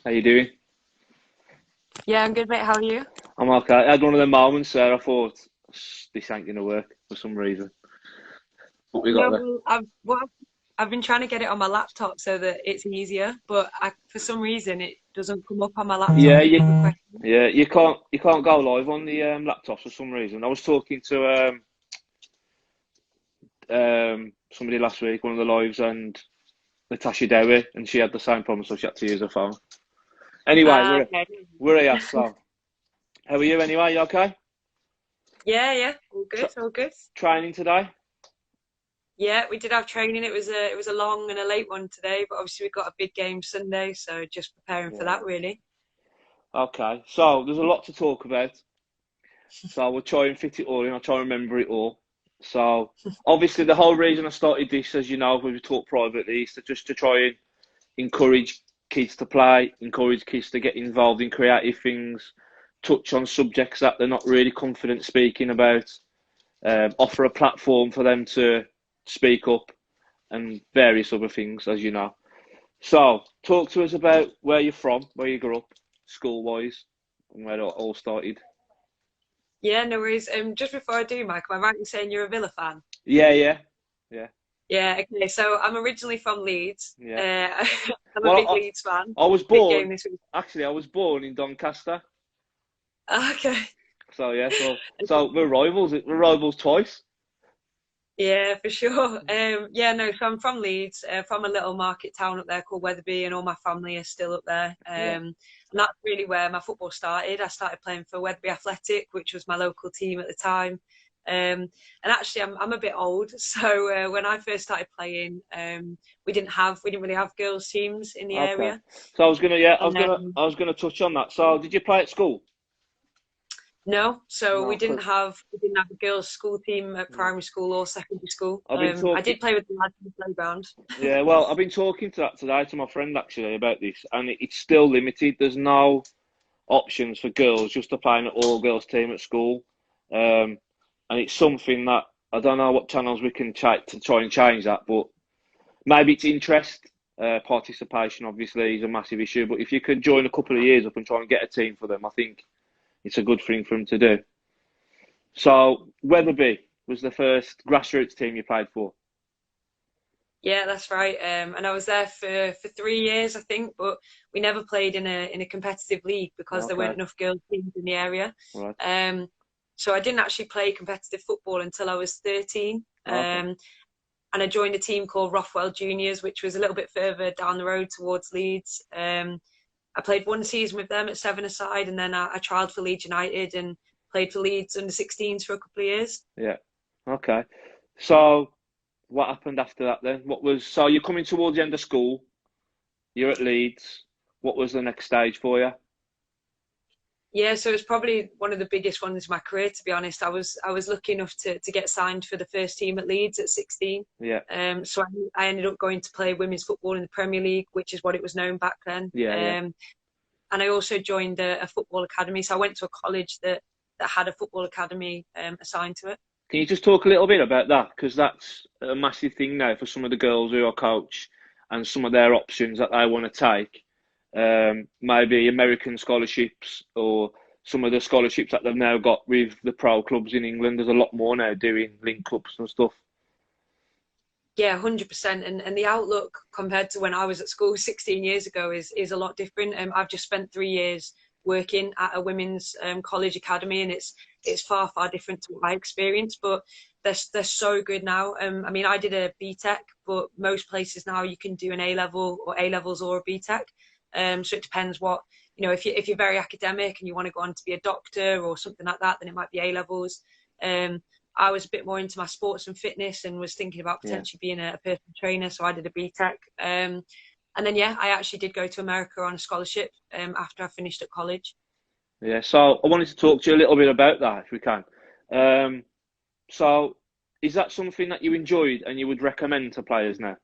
How you doing? Yeah, I'm good, mate. How are you? I'm okay. I had one of the moments there. I thought this ain't gonna work for some reason, but we got No, there. I've been trying to get it on my laptop so that it's easier, but for some reason it doesn't come up on my laptop Yeah, with the you, question. yeah, you can't go live on the laptops for some reason. I was talking to somebody last week, one of the lives, and Natasha Dewi, and she had the same problem, so she had to use her phone. Anyway, Okay. we're here. So, how are you anyway? You okay? Yeah, all good, Tra- all good. training today? Yeah, we did have training. It was a long and a late one today, but obviously we got a big game Sunday, so just preparing for Yeah. that really. Okay. So there's a lot to talk about. So we'll try and fit it all in. I'll try and remember it all. So obviously the whole reason I started this, as you know, we've talked privately, is just to try and encourage kids to play, encourage kids to get involved in creative things, touch on subjects that they're not really confident speaking about, offer a platform for them to speak up, and various other things, as you know. So talk to us about where you're from, where you grew up, school wise, and where it all started. Yeah, no worries. Just before I do, Mike, am I right in saying you're a Villa fan? Yeah, yeah, yeah, Yeah, okay. So I'm originally from Leeds. yeah. I'm a Well, big Leeds fan. I was Big game born, this week. actually, I was born in Doncaster. Okay. So, yeah, so we're rivals. We're rivals twice. Yeah, for sure. Yeah, no, so I'm from Leeds, from a little market town up there called Wetherby, and all my family is still up there. Yeah. And that's really where my football started. I started playing for Wetherby Athletic, which was my local team at the time. And actually, I'm a bit old, so when I first started playing, we didn't really have girls teams in the Okay. area. So I was gonna, yeah, And I was gonna touch on that. So, did you play at school? no, so we No, didn't because have we didn't have a girls' school team at primary school or secondary school. I've been I talking. did play with the lads in the playground. Yeah, well, I've been talking to that today to my friend actually about this, and it's still limited. There's no options for girls just to play in an all girls team at school. Um, and it's something that I don't know what channels we can check to try and change that, but maybe it's interest. Participation obviously is a massive issue, but if you could join a couple of years up and try and get a team for them, I think it's a good thing for them to do. So Weatherby was the first grassroots team you played for. Yeah, that's right. And I was there for 3 years, I think, but we never played in a competitive league because there weren't Okay, enough girls teams in the area. right. Um, so I didn't actually play competitive football until I was 13. Okay, And I joined a team called Rothwell Juniors, which was a little bit further down the road towards Leeds. I played one season with them at seven-a-side, and then I trialled for Leeds United and played for Leeds under 16s for a couple of years. yeah. Okay. So what happened after that then? So you're coming towards the end of school, you're at Leeds. What was the next stage for you? Yeah, so it's probably one of the biggest ones in my career, to be honest. I was lucky enough to get signed for the first team at Leeds at 16. Yeah, So I ended up going to play women's football in the Premier League, which is what it was known back then. yeah, yeah. And I also joined a football academy. So I went to a college that had a football academy assigned to it. Can you just talk a little bit about that? Because that's a massive thing now for some of the girls who are coach and some of their options that they want to take. Maybe American scholarships or some of the scholarships that they've now got with the pro clubs in England. There's a lot more now doing link ups and stuff. Yeah, 100%. And the outlook compared to when I was at school 16 years ago is a lot different. I've just spent 3 years working at a women's college academy, and it's far different to what I experienced. But they're so good now. I mean, I did a BTEC, but most places now you can do an A level or A levels or a BTEC. So it depends what if you're very academic and you want to go on to be a doctor or something like that, then it might be A levels. Um, I was a bit more into my sports and fitness and was thinking about Yeah, potentially being a personal trainer, so I did a BTEC. And then yeah, I actually did go to America on a scholarship after I finished at college. yeah. So I wanted to talk to you a little bit about that if we can. Um, so is that something that you enjoyed and you would recommend to players now?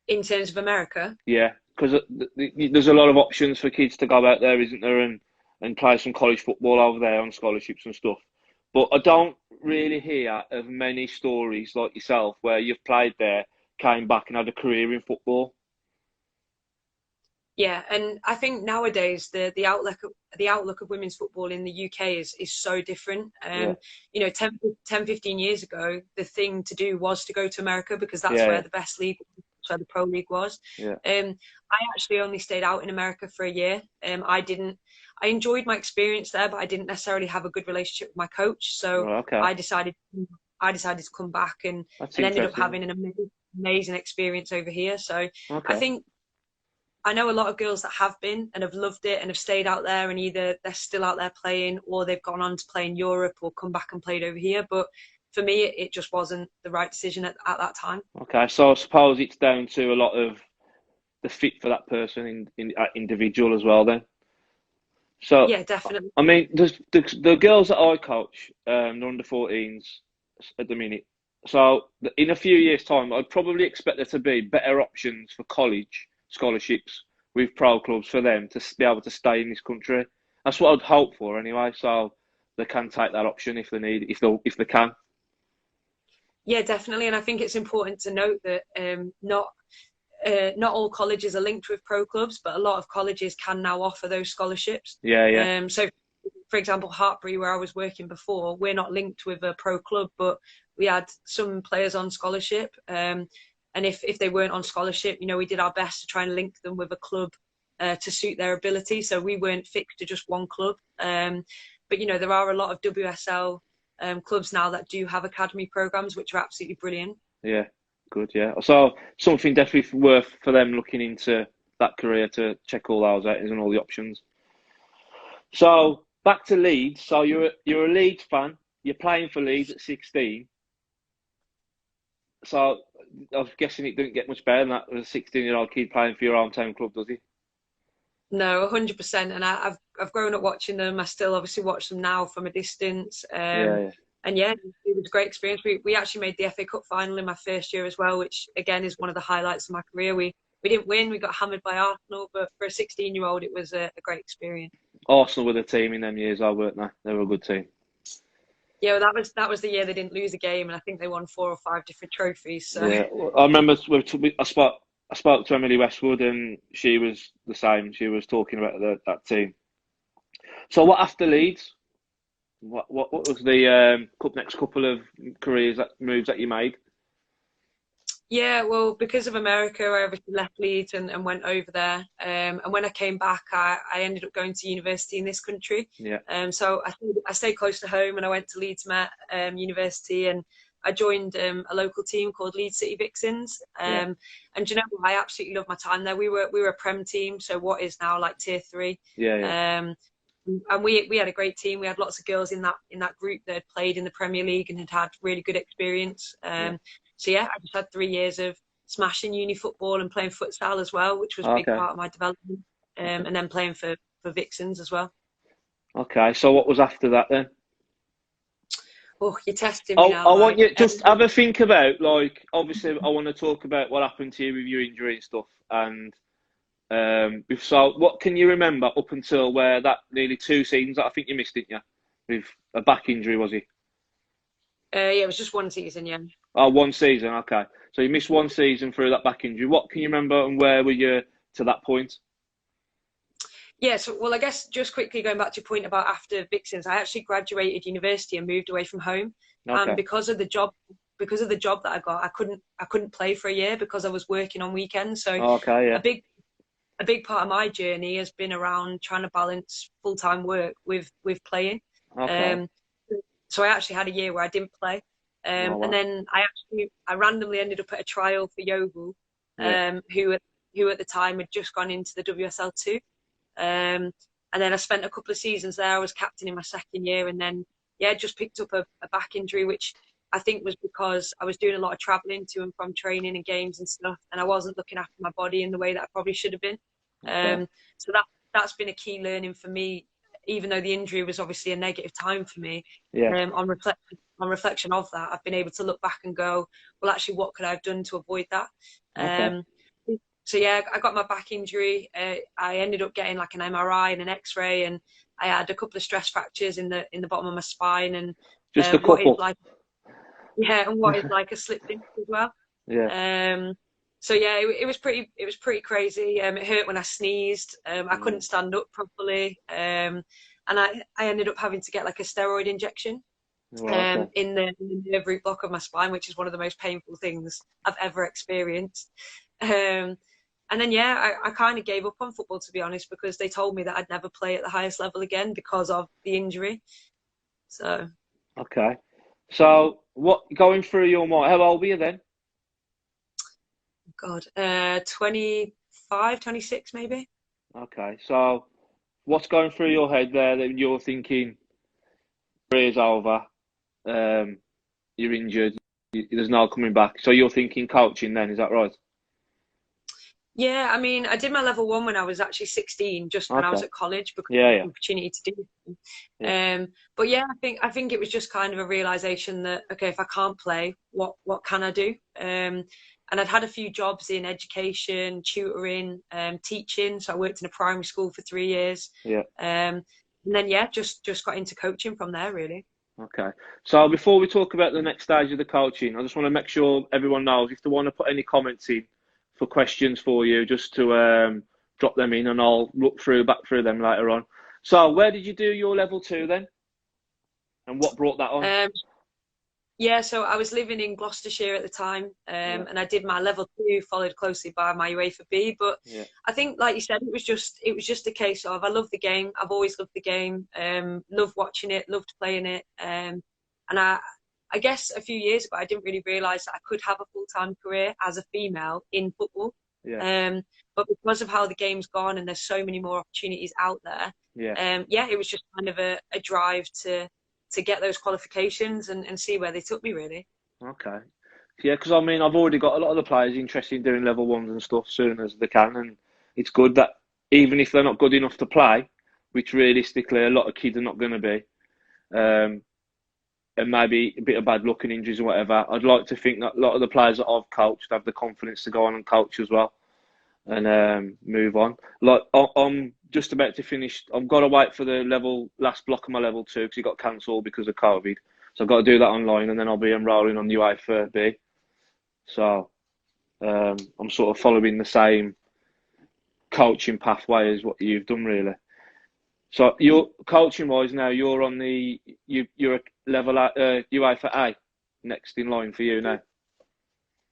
In terms of America, Yeah, because there's a lot of options for kids to go out there, isn't there, and play some college football over there on scholarships and stuff. But I don't really hear of many stories like yourself where you've played there, came back and had a career in football. Yeah, and I think nowadays the outlook of women's football in the UK is so different. Yeah, You know, 10, 15 years ago, the thing to do was to go to America because that's yeah, where the best league, that's where the pro league was. yeah. I actually only stayed out in America for a year. I enjoyed my experience there, but I didn't necessarily have a good relationship with my coach. So Right, okay, I decided I decided to come back that's and ended up interesting. having an amazing experience over here. So I Okay. think I know a lot of girls that have been and have loved it and have stayed out there, and either they're still out there playing or they've gone on to play in Europe or come back and played over here. But for me, it just wasn't the right decision at that time. Okay, so I suppose it's down to a lot of the fit for that person in individual as well then. So, Yeah, definitely. I mean, the girls that I coach, the under 14s at the minute. So, in a few years' time, I'd probably expect there to be better options for college scholarships with pro clubs for them to be able to stay in this country. That's what I'd hope for anyway. So they can take that option if they need, if they can. Yeah, definitely. And I think it's important to note that not all colleges are linked with pro clubs, but a lot of colleges can now offer those scholarships. Yeah, yeah, So, for example, Hartbury, where I was working before, we're not linked with a pro club, but we had some players on scholarship. And if they weren't on scholarship, you know, we did our best to try and link them with a club to suit their ability. So we weren't fixed to just one club. But, you know, there are a lot of WSL clubs now that do have academy programs, which are absolutely brilliant. yeah. Good, yeah. So something definitely worth for them looking into that career to check all those out and all the options. So back to Leeds. So you're a Leeds fan. You're playing for Leeds at 16. So I'm guessing it didn't get much better than that. A 16-year-old kid playing for your hometown club, does he? No, 100%. And I've grown up watching them. I still obviously watch them now from a distance. Yeah, yeah. And yeah, it was a great experience. We actually made the FA Cup final in my first year as well, which again is one of the highlights of my career. We didn't win. We got hammered by Arsenal, but for a 16-year-old, it was a great experience. Arsenal were the team in them years, weren't they? They were a good team. Yeah, well, that was the year they didn't lose a game, and I think they won 4 or 5 different trophies. So Yeah, I remember I spoke to Emily Westwood, and she was the same. She was talking about that team. So what after Leeds? What was the next couple of moves that you made? yeah, well, because of America, I obviously left Leeds and went over there. And when I came back, I ended up going to university in this country. Yeah, So I stayed close to home, and I went to Leeds Met University, and I joined a local team called Leeds City Vixens. yeah, And you know, I absolutely loved my time there. We were a Prem team, so what is now like Tier 3. yeah, yeah. And we had a great team. We had lots of girls in that group that had played in the Premier League and had really good experience. Yeah. So yeah, I just had 3 years of smashing uni football and playing futsal as well, which was a big Okay, part of my development. okay, And then playing for Vixens as well. okay. So what was after that then? Oh, you're testing me I now, want like. you just have a think about, like, obviously I want to talk about what happened to you with your injury and stuff, and so what can you remember up until where that nearly 2 seasons that I think you missed, didn't you, with a back injury, was it? Yeah, it was just one season, yeah. Oh, 1 season, okay. So you missed 1 season through that back injury. What can you remember, and where were you to that point? Yeah, so well, I guess just quickly going back to your point about after Vixens, I actually graduated university and moved away from home. And Okay, because of the job that I got, I couldn't play for a year because I was working on weekends. So okay, a yeah, big part of my journey has been around trying to balance full-time work with playing. okay. Um, so I actually had a year where I didn't play. Oh, And wow. then I randomly ended up at a trial for Yeovil, Yeah, who at the time had just gone into the WSL2. And then I spent a couple of seasons there. I was captain in my second year, and then yeah, just picked up a back injury, which I think was because I was doing a lot of travelling to and from training and games and stuff, and I wasn't looking after my body in the way that I probably should have been. okay, So that's been a key learning for me, even though the injury was obviously a negative time for me. yeah, On reflection of that, I've been able to look back and go, well, actually, what could I have done to avoid that? okay. Um, so yeah, I got my back injury. I ended up getting like an MRI and an X-ray, and I had a couple of stress fractures in the bottom of my spine, and Just a what is couple. like yeah, and what is like a slip disc as well. Yeah, Um, So yeah, it was pretty crazy. It hurt when I sneezed. I couldn't stand up properly, and I ended up having to get like a steroid injection Right, okay. in the nerve root block of my spine, which is one of the most painful things I've ever experienced. And then yeah, I kind of gave up on football, to be honest, because they told me that I'd never play at the highest level again because of the injury. So Okay. So, what going through your mind? How old were you then? God, 25, 26 maybe. Okay. So, what's going through your head there that you're thinking, career's over, you're injured, there's no coming back. So you're thinking coaching then, is that right? Yeah, I mean, I did my level one when I was actually 16, just when I was Okay. at college because I Yeah, had yeah, the opportunity to do it. yeah, But yeah, I think it was just kind of a realization that okay, if I can't play, what can I do? And I'd had a few jobs in education, tutoring, teaching. So I worked in a primary school for 3 years. yeah. And then yeah, just got into coaching from there really. Okay. So before we talk about the next stage of the coaching, I just want to make sure everyone knows if they want to put any comments in for questions for you, just to drop them in, and I'll look back through them later on. So where did you do your level two then, and what brought that on? Um, Yeah, so I was living in Gloucestershire at the time, Yeah, and I did my level two, followed closely by my uefa B. But yeah, I think, like you said, it was just a case of I love the game. I've always loved the game. Loved watching it, loved playing it. And I guess a few years ago, I didn't really realise that I could have a full-time career as a female in football. yeah, Um, but because of how the game's gone and there's so many more opportunities out there, yeah. yeah, it was just kind of a drive to get those qualifications and see where they took me really. Okay. Yeah, because I mean, I've already got a lot of the players interested in doing level ones and stuff soon as they can, and it's good that even if they're not good enough to play, which realistically a lot of kids are not going to be, um, and maybe a bit of bad luck and injuries or whatever, I'd like to think that a lot of the players that I've coached have the confidence to go on and coach as well and move on. Like I'm just about to finish. I've got to wait for the last block of my level two because it got cancelled because of COVID. So I've got to do that online, and then I'll be enrolling on uefa B. So I'm sort of following the same coaching pathway as what you've done, really. So you're coaching wise now. You're on you're a level at uefa A, next in line for you now.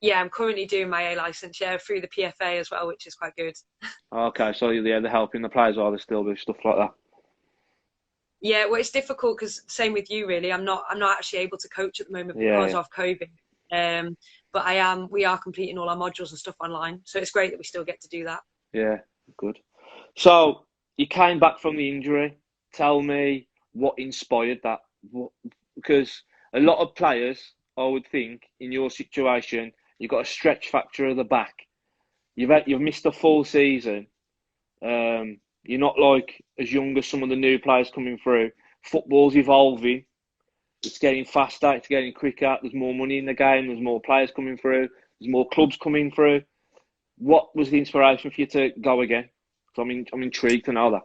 Yeah, I'm currently doing my A license, yeah, through the PFA as well, which is quite good. Okay, so yeah, they're helping the players, are they still do stuff like that? Yeah, well, it's difficult because same with you, really. I'm not actually able to coach at the moment Yeah, because yeah, of COVID. But I am. We are completing all our modules and stuff online, so it's great that we still get to do that. yeah, good. So you came back from the injury. Tell me what inspired that. Because a lot of players, I would think, in your situation, you've got a stretch factor of the back. You've missed a full season. You're not like as young as some of the new players coming through. Football's evolving. It's getting faster. It's getting quicker. There's more money in the game. There's more players coming through. There's more clubs coming through. What was the inspiration for you to go again? So I'm intrigued to know that.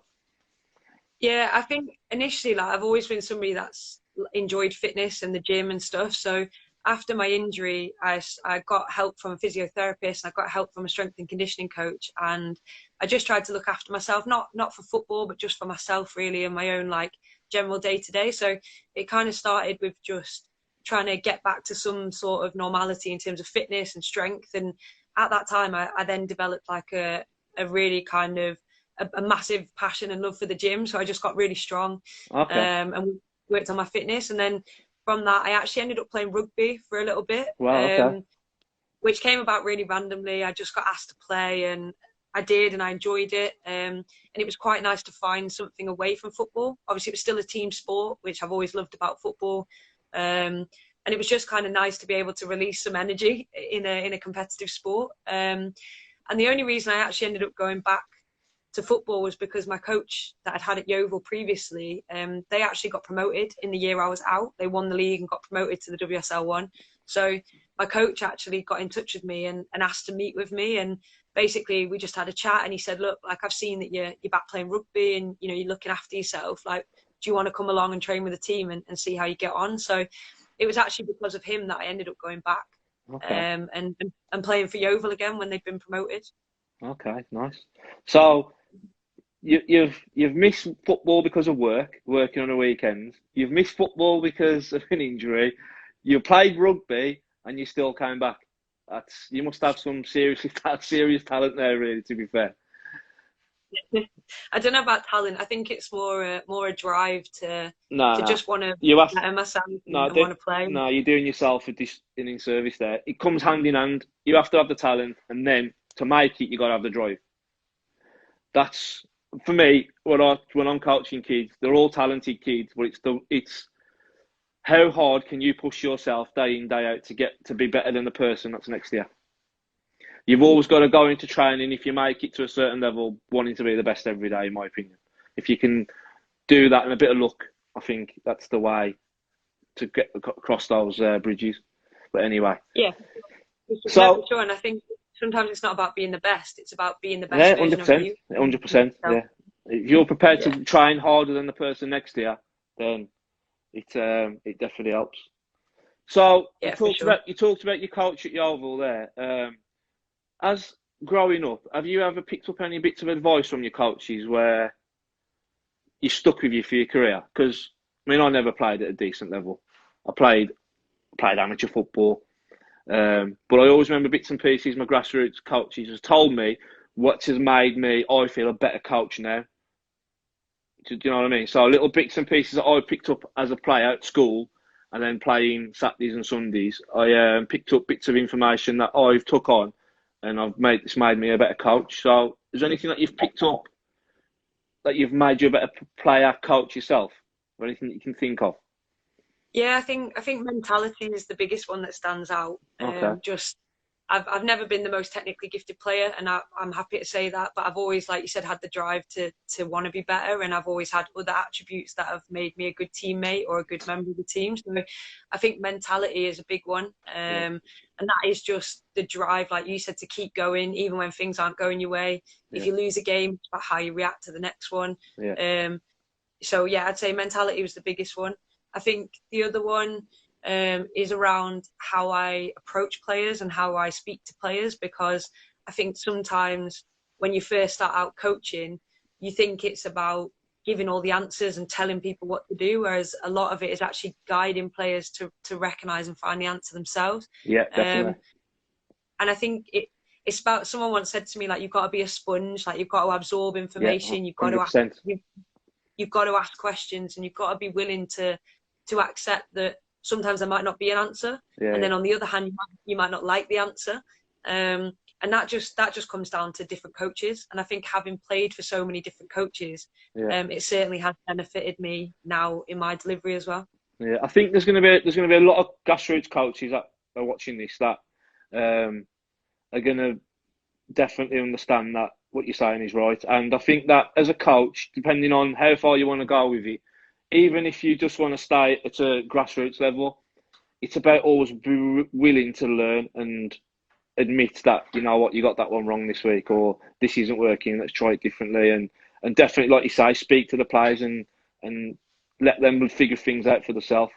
Yeah, I think initially, like I've always been somebody that's enjoyed fitness and the gym and stuff. So after my injury, I got help from a physiotherapist. I got help from a strength and conditioning coach, and I just tried to look after myself, not for football, but just for myself, really, and my own like general day to day. So it kind of started with just trying to get back to some sort of normality in terms of fitness and strength. And at that time, I then developed like a really kind of a massive passion and love for the gym. So I just got really strong, Okay. and worked on my fitness. And then from that, I actually ended up playing rugby for a little bit, Well, okay. which came about really randomly. I just got asked to play, and I did, and I enjoyed it. And it was quite nice to find something away from football. Obviously, it was still a team sport, which I've always loved about football. And it was just kind of nice to be able to release some energy in a competitive sport. And the only reason I actually ended up going back to football was because my coach that I'd had at Yeovil previously, they actually got promoted in the year I was out. They won the league and got promoted to the WSL1. So my coach actually got in touch with me and asked to meet with me. And basically we just had a chat, and he said, look, like I've seen that you're back playing rugby and, you know, you're looking after yourself. Like, do you want to come along and train with the team and see how you get on? So it was actually because of him that I ended up going back. Okay. And playing for Yeovil again when they've been promoted. Okay. Nice. So you've missed football because of working on a weekend. You've missed football because of an injury. You played rugby and you still came back. You must have some serious talent there, really. To be fair. I don't know about talent. I think it's more a drive to No, no. just want to You have better myself no, and want to play. no. You're doing yourself a in service there. It comes hand in hand. You have to have the talent, and then to make it, you got to have the drive. That's for me. When I'm coaching kids, they're all talented kids, but it's how hard can you push yourself day in day out to get to be better than the person that's next to you. You've always got to go into training if you make it to a certain level, wanting to be the best every day. In my opinion, if you can do that and a bit of luck, I think that's the way to get across those bridges. But anyway, yeah. So sure, and I think sometimes it's not about being the best; it's about being the best yeah, version of you. 100%. Yeah, if you're prepared Yeah. to train harder than the person next to you, then it definitely helps. So Yeah, for sure. you talked about your coach at Yeovil there. As growing up, have you ever picked up any bits of advice from your coaches where you stuck with you for your career? Because I mean, I never played at a decent level. I played amateur football, but I always remember bits and pieces. My grassroots coaches has told me what has made me, I feel, a better coach now. Do you know what I mean? So little bits and pieces that I picked up as a player at school, and then playing Saturdays and Sundays, I picked up bits of information that I've took on, and it's made me a better coach. So, is there anything that you've picked up that you've made you a better player, coach yourself, or anything that you can think of? Yeah, I think mentality is the biggest one that stands out. Okay. Just I've never been the most technically gifted player, and I'm happy to say that. But I've always, like you said, had the drive to want to be better, and I've always had other attributes that have made me a good teammate or a good member of the team. So I think mentality is a big one, and that is just the drive, like you said, to keep going even when things aren't going your way. If you lose a game, it's about how you react to the next one. So yeah, I'd say mentality was the biggest one. I think the other one is around how I approach players and how I speak to players, because I think sometimes when you first start out coaching, you think it's about giving all the answers and telling people what to do, whereas a lot of it is actually guiding players to recognise and find the answer themselves. Yeah, definitely. And I think it's about, someone once said to me, like, you've got to be a sponge, like you've got to absorb information, you've got to ask, you've got to ask questions, and you've got to be willing to accept that sometimes there might not be an answer, and then on the other hand, you might not like the answer, and that just comes down to different coaches. And I think having played for so many different coaches, it certainly has benefited me now in my delivery as well. Yeah, I think there's going to be a lot of grassroots coaches that are watching this that are going to definitely understand that what you're saying is right. And I think that as a coach, depending on how far you want to go with it, even if you just want to stay at a grassroots level, it's about always be willing to learn and admit that, you know what, you got that one wrong this week, or this isn't working, let's try it differently. And definitely, like you say, speak to the players and let them figure things out for themselves.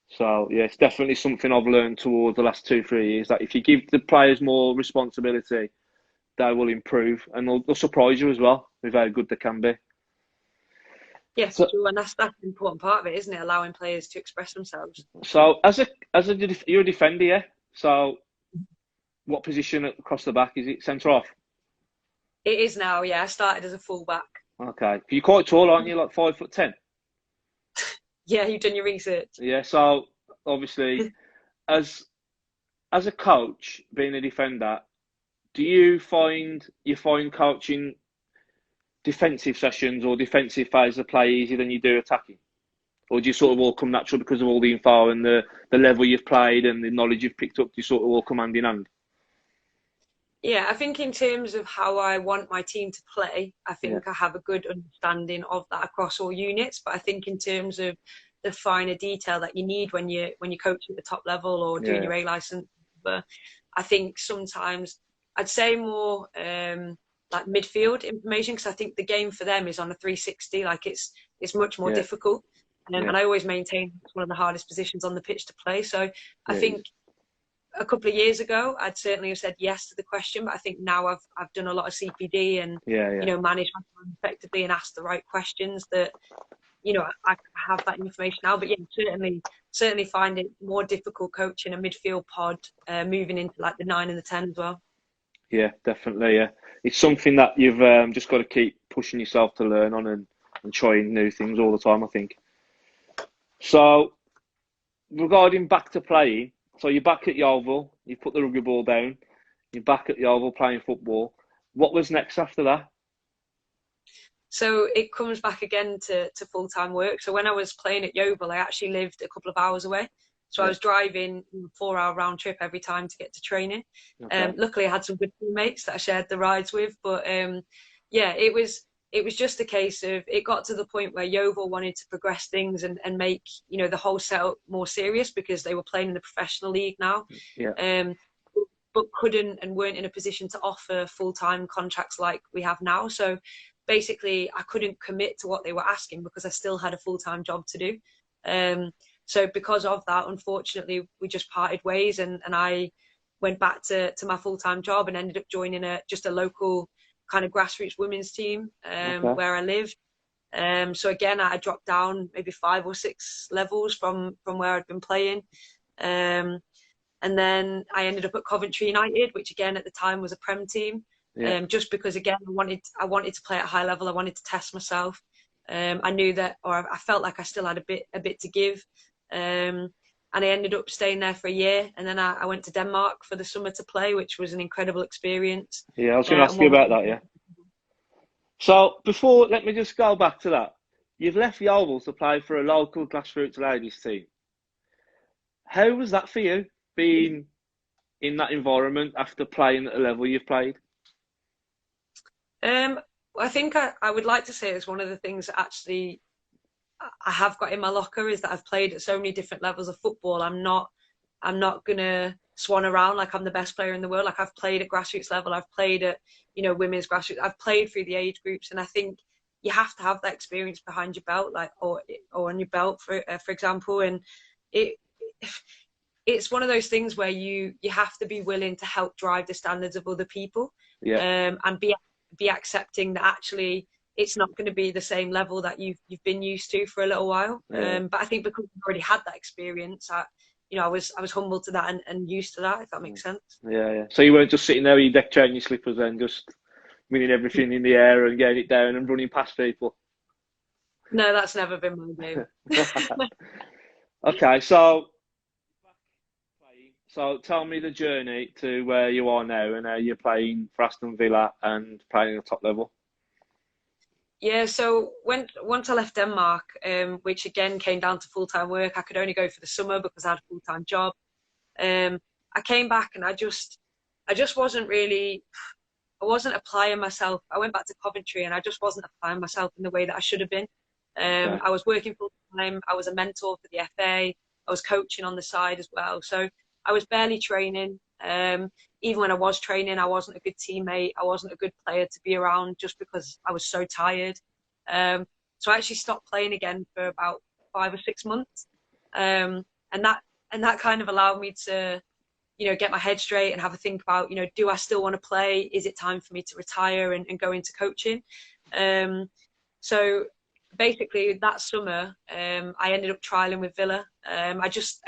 So, yeah, it's definitely something I've learned towards the last 2-3 years, that if you give the players more responsibility, they will improve, and they'll surprise you as well with how good they can be. Yes, yeah, so, and that's an important part of it, isn't it? Allowing players to express themselves. So, you're a defender, yeah? So, what position across the back is it? Centre off? It is now, yeah. I started as a full back. Okay, you're quite tall, aren't you? Like 5'10". Yeah, you've done your research. Yeah, so obviously, as a coach, being a defender, do you find coaching defensive sessions or defensive phase of play easier than you do attacking? Or do you sort of all come natural because of all the info and the level you've played and the knowledge you've picked up? Do you sort of all come hand in hand? Yeah, I think in terms of how I want my team to play, I think I have a good understanding of that across all units. But I think in terms of the finer detail that you need when you coach at the top level or doing your A license, but I think sometimes I'd say more like midfield information, because I think the game for them is on a 360. Like it's much more difficult, and I always maintain it's one of the hardest positions on the pitch to play. So I think a couple of years ago, I'd certainly have said yes to the question, but I think now I've done a lot of CPD and you know, managed my time effectively and asked the right questions that, you know, I have that information now. But yeah, certainly find it more difficult coaching a midfield pod, moving into like the 9 and the 10 as well. Yeah, definitely. Yeah, it's something that you've just got to keep pushing yourself to learn on and trying new things all the time, I think. So, regarding back to playing, so you're back at Yeovil, you put the rugby ball down, you're back at Yeovil playing football. What was next after that? So it comes back again to full-time work. So when I was playing at Yeovil, I actually lived a couple of hours away. So I was driving a 4-hour round trip every time to get to training. Luckily, I had some good teammates that I shared the rides with. But yeah, it was just a case of, it got to the point where Yeovil wanted to progress things and make, you know, the whole setup more serious because they were playing in the professional league now. But couldn't and weren't in a position to offer full-time contracts like we have now. So basically, I couldn't commit to what they were asking because I still had a full-time job to do. So because of that, unfortunately, we just parted ways, and I went back to my full-time job and ended up joining just a local kind of grassroots women's team where I lived. So again, I dropped down maybe 5 or 6 levels from where I'd been playing. And then I ended up at Coventry United, which again at the time was a Prem team. Just because again I wanted to play at a high level. I wanted to test myself. I knew that, or I felt like I still had a bit to give. And I ended up staying there for a year, and then I went to Denmark for the summer to play, which was an incredible experience. Yeah, I was going to ask you about that. Yeah. So let me just go back to that. You've left Yeovil to play for a local grassroots ladies team. How was that for you, being in that environment after playing at a level you've played? I think I would like to say it's one of the things that actually I have got in my locker, is that I've played at so many different levels of football. I'm not gonna swan around like I'm the best player in the world. Like, I've played at grassroots level, I've played at, you know, women's grassroots, I've played through the age groups, and I think you have to have that experience behind your belt, like or on your belt, for example. And it's one of those things where you have to be willing to help drive the standards of other people, and be accepting that actually it's not going to be the same level that you've been used to for a little while. But I think because I've already had that experience, I was humble to that and used to that, if that makes sense. Yeah. So you weren't just sitting there with your deck chair and your slippers and just winning everything in the air and getting it down and running past people? No, that's never been my game. Okay, so tell me the journey to where you are now and how you're playing for Aston Villa and playing at the top level. Yeah, so once I left Denmark, which again came down to full-time work, I could only go for the summer because I had a full-time job. I came back and I just wasn't really, I wasn't applying myself. I went back to Coventry and I just wasn't applying myself in the way that I should have been. I was working full-time, I was a mentor for the FA, I was coaching on the side as well. So I was barely training. Even when I was training, I wasn't a good teammate. I wasn't a good player to be around just because I was so tired. So I actually stopped playing again for about 5 or 6 months. And that kind of allowed me to, you know, get my head straight and have a think about, you know, do I still want to play? Is it time for me to retire and go into coaching? So basically that summer, I ended up trialing with Villa. I just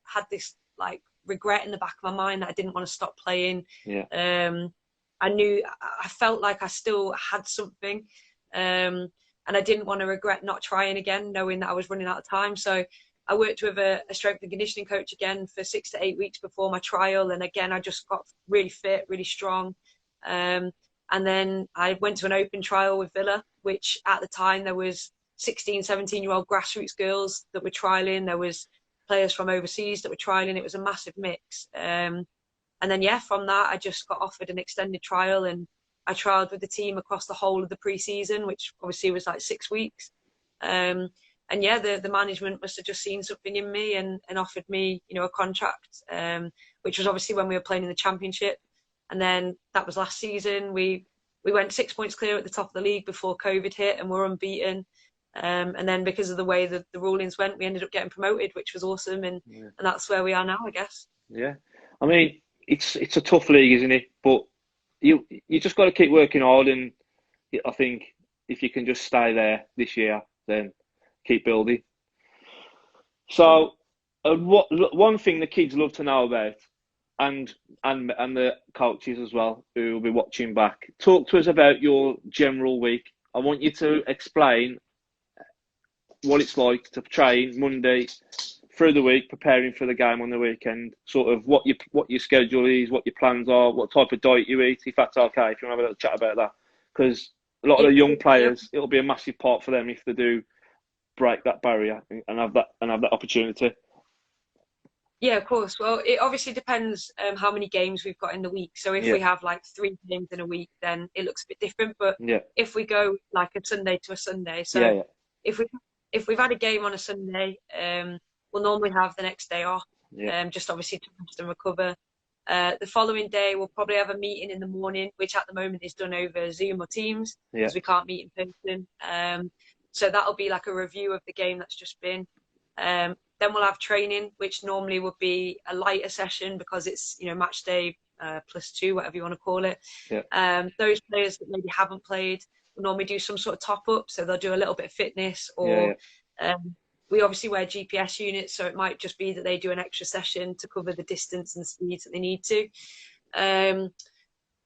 had this like regret in the back of my mind that I didn't want to stop playing. I felt like I still had something, and I didn't want to regret not trying again, knowing that I was running out of time. So I worked with a strength and conditioning coach again for 6 to 8 weeks before my trial, and again I just got really fit, really strong. And then I went to an open trial with Villa, which at the time there was 16, 17-year-old grassroots girls that were trialing. There was players from overseas that were trialing. It was a massive mix. And then, from that, I just got offered an extended trial, and I trialled with the team across the whole of the pre-season, which obviously was like 6 weeks. The management must have just seen something in me and offered me, you know, a contract, which was obviously when we were playing in the Championship. And then that was last season. We went 6 points clear at the top of the league before COVID hit, and we're unbeaten. And then because of the way that the rulings went, we ended up getting promoted, which was awesome. And that's where we are now, I guess. Yeah. I mean, it's a tough league, isn't it? But you just got to keep working hard, and I think if you can just stay there this year, then keep building. So, one thing the kids love to know about, and the coaches as well who will be watching back. Talk to us about your general week. I want you to explain what it's like to train Monday through the week, preparing for the game on the weekend. Sort of what your schedule is, what your plans are, what type of diet you eat. If that's okay, if you want to have a little chat about that, because a lot of the young players, it'll be a massive part for them if they do break that barrier and have that opportunity. Yeah, of course. Well, it obviously depends how many games we've got in the week. So if we have like 3 games in a week, then it looks a bit different. But if we go like a Sunday to a Sunday, so if we've had a game on a Sunday, we'll normally have the next day off, just obviously to rest and recover. The following day, we'll probably have a meeting in the morning, which at the moment is done over Zoom or Teams because we can't meet in person. So that'll be like a review of the game that's just been. Then we'll have training, which normally would be a lighter session because it's, match day +2, whatever you want to call it. Those players that maybe haven't played will normally do some sort of top up. So they'll do a little bit of fitness or we obviously wear GPS units. So it might just be that they do an extra session to cover the distance and speeds that they need to. The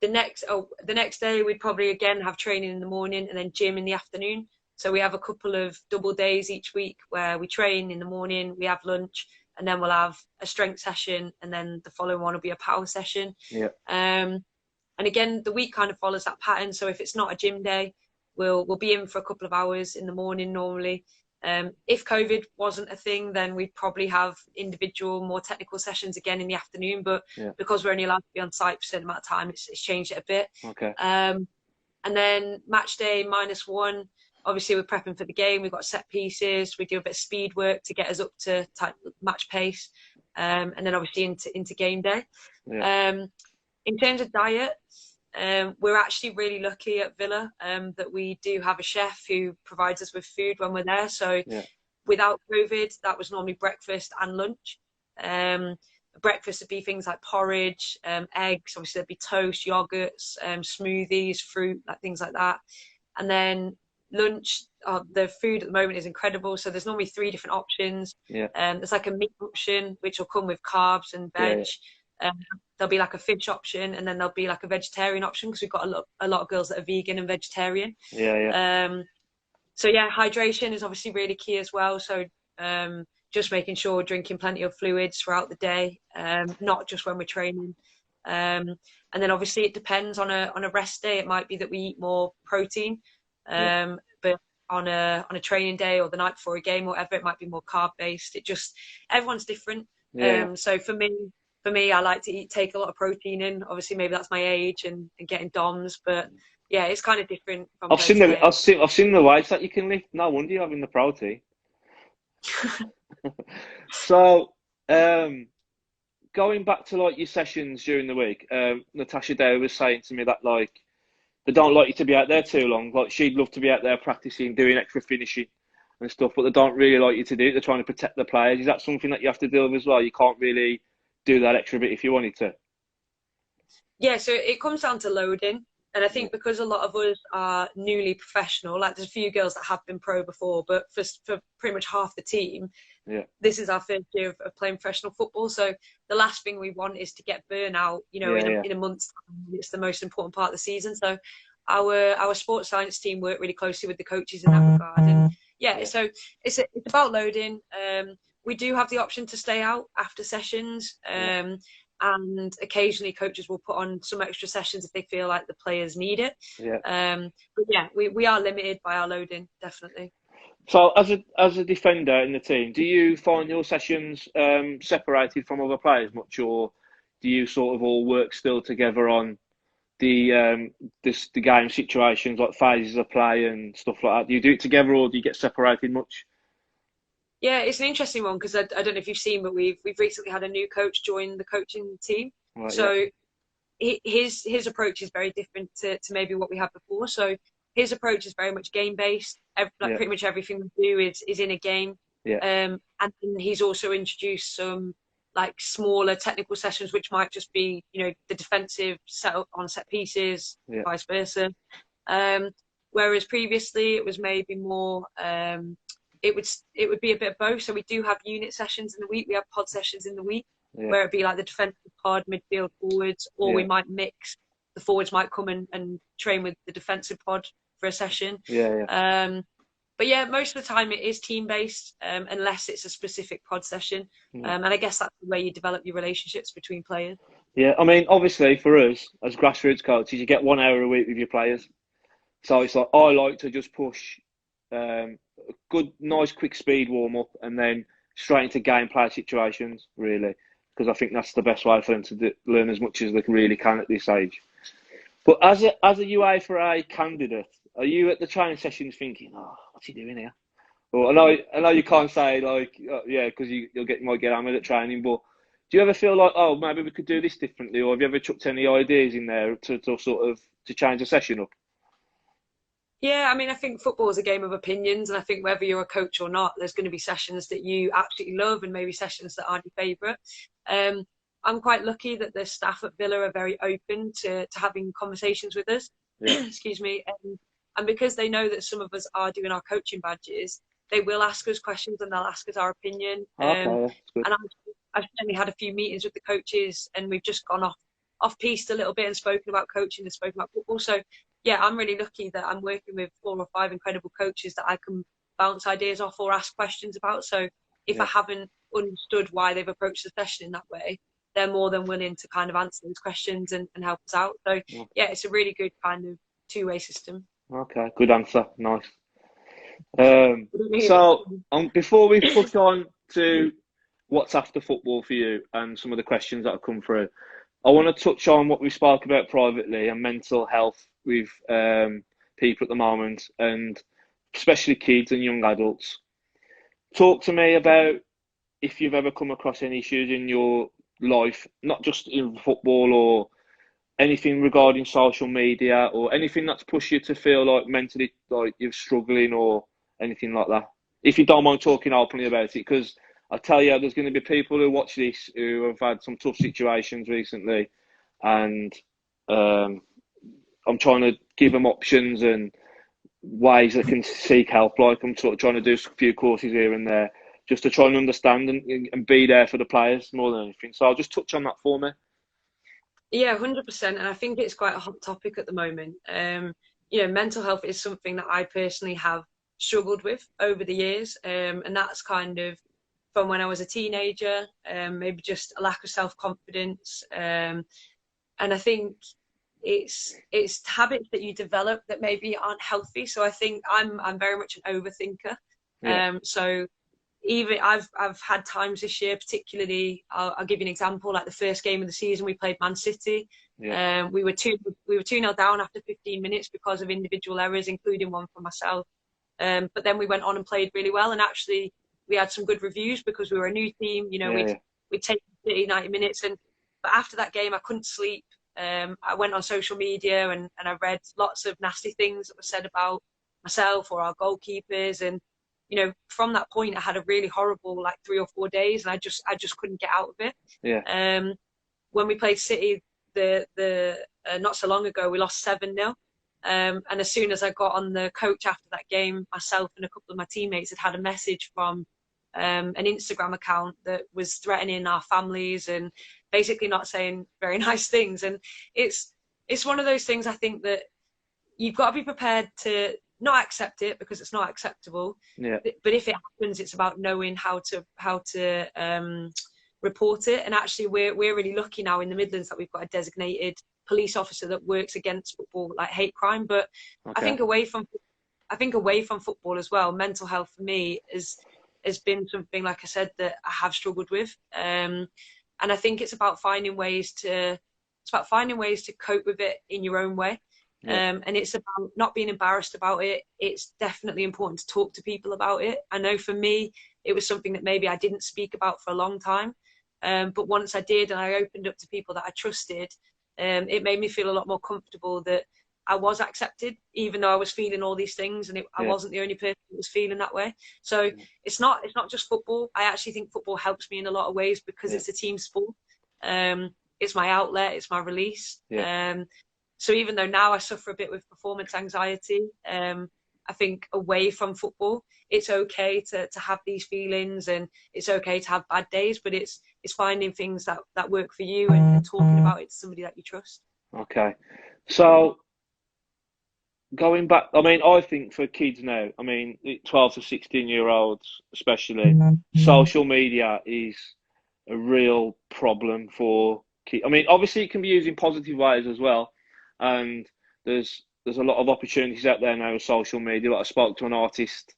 next day, we'd probably again have training in the morning and then gym in the afternoon. So we have a couple of double days each week where we train in the morning, we have lunch, and then we'll have a strength session, and then the following one will be a power session. And again, the week kind of follows that pattern. So if it's not a gym day, we'll be in for a couple of hours in the morning normally. If COVID wasn't a thing, then we'd probably have individual, more technical sessions again in the afternoon. But because we're only allowed to be on site for a certain amount of time, it's changed it a bit. And then match day -1. Obviously, we're prepping for the game. We've got set pieces. We do a bit of speed work to get us up to match pace, and then obviously into game day. In terms of diet, we're actually really lucky at Villa that we do have a chef who provides us with food when we're there. So without COVID, that was normally breakfast and lunch. Breakfast would be things like porridge, eggs. Obviously, there'd be toast, yogurts, smoothies, fruit, like things like that. And then lunch, the food at the moment is incredible. So there's normally 3 different options. There's like a meat option, which will come with carbs and veg. There'll be like a fish option, and then there'll be like a vegetarian option because we've got a lot of girls that are vegan and vegetarian. So hydration is obviously really key as well. So just making sure we're drinking plenty of fluids throughout the day, not just when we're training. And then obviously it depends on a rest day. It might be that we eat more protein. But on a training day or the night before a game or whatever, it might be more carb based. Everyone's different. So for me, I like to take a lot of protein in. Obviously, maybe that's my age and getting DOMs, but it's kind of different. I've seen the weights that you can lift. No wonder you're having the protein. So, going back to like your sessions during the week, Natasha Day was saying to me that like they don't like you to be out there too long. Like she'd love to be out there practicing, doing extra finishing and stuff, but they don't really like you to do it. They're trying to protect the players. Is that something that you have to deal with as well? You can't really do that extra bit if you wanted to. Yeah, so it comes down to loading. And I think because a lot of us are newly professional, like there's a few girls that have been pro before, but for pretty much half the team, this is our first year of playing professional football. So the last thing we want is to get burnout, in a month's time. It's the most important part of the season. So our sports science team work really closely with the coaches in that regard. And so it's about loading. We do have the option to stay out after sessions. And occasionally coaches will put on some extra sessions if they feel like the players need it. But we are limited by our loading, definitely. So as a defender in the team, do you find your sessions separated from other players much, or do you sort of all work still together on the game situations, like phases of play and stuff like that? Do you do it together, or do you get separated much? Yeah, it's an interesting one because I don't know if you've seen, but we've recently had a new coach join the coaching team. Right, so his approach is very different to maybe what we had before. So his approach is very much game based. Pretty much everything we do is in a game. And he's also introduced some like smaller technical sessions, which might just be, you know, the defensive set up on set pieces, vice versa. Whereas previously it was maybe more, it would be a bit of both. So we do have unit sessions in the week. We have pod sessions in the week where it'd be like the defensive pod, midfield, forwards, or we might mix. The forwards might come and train with the defensive pod for a session. But yeah, most of the time it is team-based, unless it's a specific pod session. And I guess that's the way you develop your relationships between players. Yeah, I mean, obviously for us as grassroots coaches, you get 1 hour a week with your players. So it's like, I like to just push a good, nice, quick speed warm-up and then straight into gameplay situations, really. Because I think that's the best way for them to learn as much as they really can at this age. But as a uefa candidate, are you at the training sessions thinking, oh, what's he doing here? Well, I know you can't say like, because you might get hammered at training. But do you ever feel like, oh, maybe we could do this differently, or have you ever chucked any ideas in there to sort of to change the session up? Yeah, I mean, I think football is a game of opinions, and I think whether you're a coach or not, there's going to be sessions that you absolutely love, and maybe sessions that aren't your favourite. I'm quite lucky that the staff at Villa are very open to having conversations with us. Excuse me. And because they know that some of us are doing our coaching badges, they will ask us questions and they'll ask us our opinion. And I've certainly had a few meetings with the coaches, and we've just gone off-piste a little bit and spoken about coaching and spoken about football. So, yeah, I'm really lucky that I'm working with 4 or 5 incredible coaches that I can bounce ideas off or ask questions about. So if I haven't understood why they've approached the session in that way, they're more than willing to kind of answer those questions and help us out. So, yeah, it's a really good kind of two-way system. Okay, good answer. Nice. So before we push on to what's after football for you and some of the questions that have come through, I want to touch on what we spoke about privately and mental health with people at the moment, and especially kids and young adults. Talk to me about if you've ever come across any issues in your life, not just in football, or anything regarding social media, or anything that's pushed you to feel like mentally like you're struggling or anything like that. If you don't mind talking openly about it, because I tell you, there's going to be people who watch this who have had some tough situations recently, and I'm trying to give them options and ways they can seek help. Like I'm sort of trying to do a few courses here and there just to try and understand and be there for the players more than anything. So I'll just touch on that for me. Yeah, 100%. And I think it's quite a hot topic at the moment. You know, mental health is something that I personally have struggled with over the years. And that's kind of from when I was a teenager, maybe just a lack of self-confidence. And I think it's habits that you develop that maybe aren't healthy. So I think I'm very much an overthinker. So even I've had times this year, particularly, I'll give you an example, like the first game of the season, we played Man City. We were 2-0 down after 15 minutes because of individual errors, including one from myself. But then we went on and played really well, and actually we had some good reviews because we were a new team. You know, we'd taken City 90 minutes, but after that game I couldn't sleep. I went on social media and I read lots of nasty things that were said about myself or our goalkeepers, and you know, from that point I had a really horrible 3 or 4 days, and I just couldn't get out of it. When we played City the not so long ago, we lost 7-0. And as soon as I got on the coach after that game, myself and a couple of my teammates had a message from an Instagram account that was threatening our families and basically not saying very nice things. And it's one of those things, I think, that you've got to be prepared to not accept it because it's not acceptable. But if it happens, it's about knowing how to report it. And actually we're really lucky now in the Midlands that we've got a designated police officer that works against football, like hate crime. But I think away from football as well, mental health for me has been something, like I said, that I have struggled with. And I think it's about finding ways to cope with it in your own way. And it's about not being embarrassed about it. It's definitely important to talk to people about it. I know for me, it was something that maybe I didn't speak about for a long time. But once I did, and I opened up to people that I trusted, it made me feel a lot more comfortable that I was accepted, even though I was feeling all these things, and I Yeah. wasn't the only person that was feeling that way. So it's not just football. I actually think football helps me in a lot of ways because it's a team sport. It's my outlet, it's my release. So even though now I suffer a bit with performance anxiety, I think away from football, it's okay to have these feelings, and it's okay to have bad days, but it's finding things that work for you, and talking about it to somebody that you trust. Okay. So going back, I mean, I think for kids now, I mean, 12 to 16-year-olds especially, social media is a real problem for kids. I mean, obviously it can be used in positive ways as well, and there's a lot of opportunities out there now with social media. Like I spoke to an artist